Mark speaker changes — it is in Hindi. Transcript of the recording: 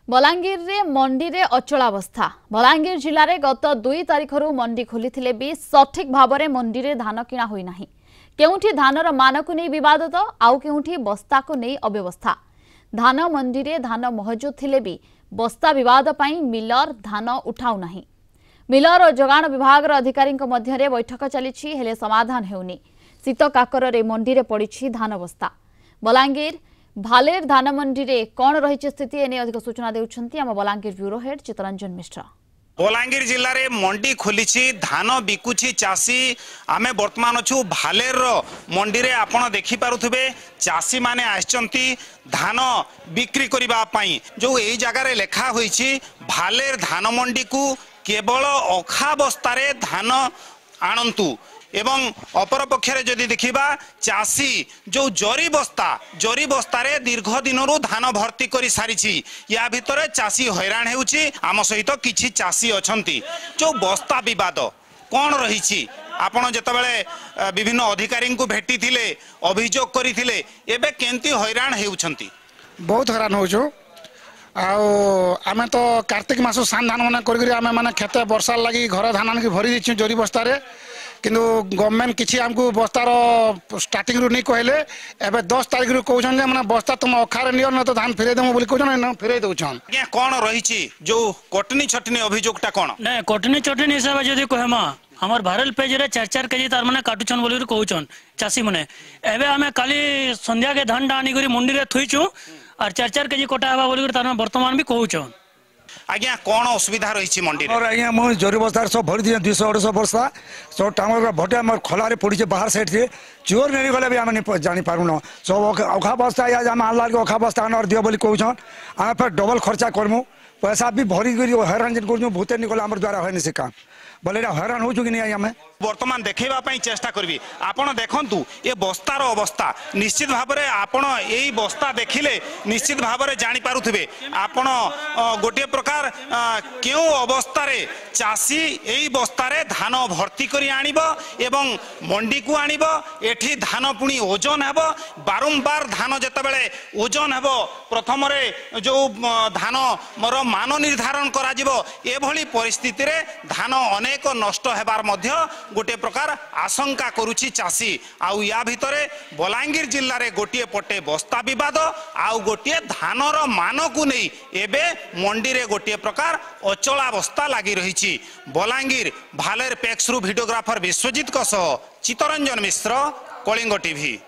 Speaker 1: बलांगीर रे मंडी रे अचलावस्था। बलांगीर जिले में गत 2 तारिख मंडी खोली भी सठिक भाव में मंडी रे धान किणा होई नाही। केउठी धानर मान को नहीं विवाद तो आउ केउठी बस्ता को नहीं अव्यवस्था। धान मंडी रे धान महजूद थिले भी बस्ता विवाद पई मिलर धान उठाउ नाही। मिलर और जोगाण विभाग अधिकारी मध्य बैठक चली हेले समाधान हेउनी। शीत काकर रे मंडी रे पड़ी धान बस्ता। बलांगीर भालेर धान मंडी रे कौन रही स्थिति एने अधिक सूचना देउछंती आम बलांगीर ब्यूरो हेड चितरंजन मिश्रा।
Speaker 2: बलांगीर जिले में मंडी खोली धान बिकुची चाषी आमे वर्तमान अच्छु भालेर मंडी रे आपण देखि पारुथबे चाषी माने आछंती धान बिक्री करिबा पई जो एई जगह रे लेखा होईची भालेर धान मंडी को केवल अखा बस्तारे धान आणंतु एवं अपर पक्षरे जदि देखिबा चाषी जो जरी बस्तारे दीर्घ दिन धान भर्ती करी सारिछि। या भितर चाषी हैरान हेउछि। आम सहित किछि चाषी अछंती जो बस्ता विवाद कौन रही आपण जेतबेले विभिन्न अधिकारी को भेटी थिले अभियोग करिथिले एबे केंती हैरान हेउछंती।
Speaker 3: बहुत हैरान होछु। आमे तो कार्तिक मास सान धान मन करी आमे माने खेते वर्षा लगी घर धान की भरी दिछु जरी बस्तारे किंतु गवर्नमेंट किसी आमको बस्तार स्टार्टिंग नहीं कहले एबे 10 तारिख रू कहउछन जे माने बस्ता तुम अखारे नियो न तो धान फेरे देमु बोली कहउछन फेरे दउछन।
Speaker 2: या कोन रहिछि जो कटनी छटनी अभियोगटा कोन
Speaker 4: नै कटनी छटनी हिसाब जदी कहमा हमर भारल पेज रे 4-4 केजी तार माने काटुछन बोली कहउछन चासी माने एबे हमें काली संध्या के धान डानी करी मुंडी रे थुइछु और 4-4 केजी कटा हवा बोली तार वर्तमान भी कहउछन।
Speaker 2: आज्ञा कौन असुविधा रही मंडी
Speaker 5: और आज्ञा मु जरी बस्तार सब भरी दिए 200-250 बस्ता सब टांगर भटे मोर खोलारे पड़ी बाहर साइड से चोर नहीं गले भी आम जानी पारुन सब अखा बस्ता या आम आनला अखा बस्ता आन दियो बोली कहछन आम फिर डबल खर्चा करमु पैसा भी भरी करी हैरान जिन कर भूते निकल आम द्वारा होनी से काम बोले हैरान हो कि नहीं आम
Speaker 2: वर्तमान देखा चेष्टा करी आपण देखु ये बस्तार अवस्था निश्चित भाव में आपण यही बस्ता देखिले निश्चित भाव में जानीपारे आपण गोटे प्रकार क्यों अवस्था चाषी यही बस्तारे धान भर्ती करी आनिब एवं मंडी को आनिब एठी धान पुणी ओजन हेब बारंबार धान जेतेबेले ओजन हेब प्रथम जो धान मोर मान निर्धारण करा जिवो एभली परिस्थिति रे धान अनेक नष्ट हेबार मध्य गोटे प्रकार आशंका करुछि चाषी। आउ या भितरे बलांगीर जिल्ला रे गोटे पटे बस्ता विवाद आउ गोटे धानर मान को नहीं एबे मंडी रे गोटे प्रकार अचलावस्था लगी रही। बलांगीर भालेर पेक्सरू वीडियोग्राफर विश्वजीत चितरंजन मिश्र, कलिंग टीवी।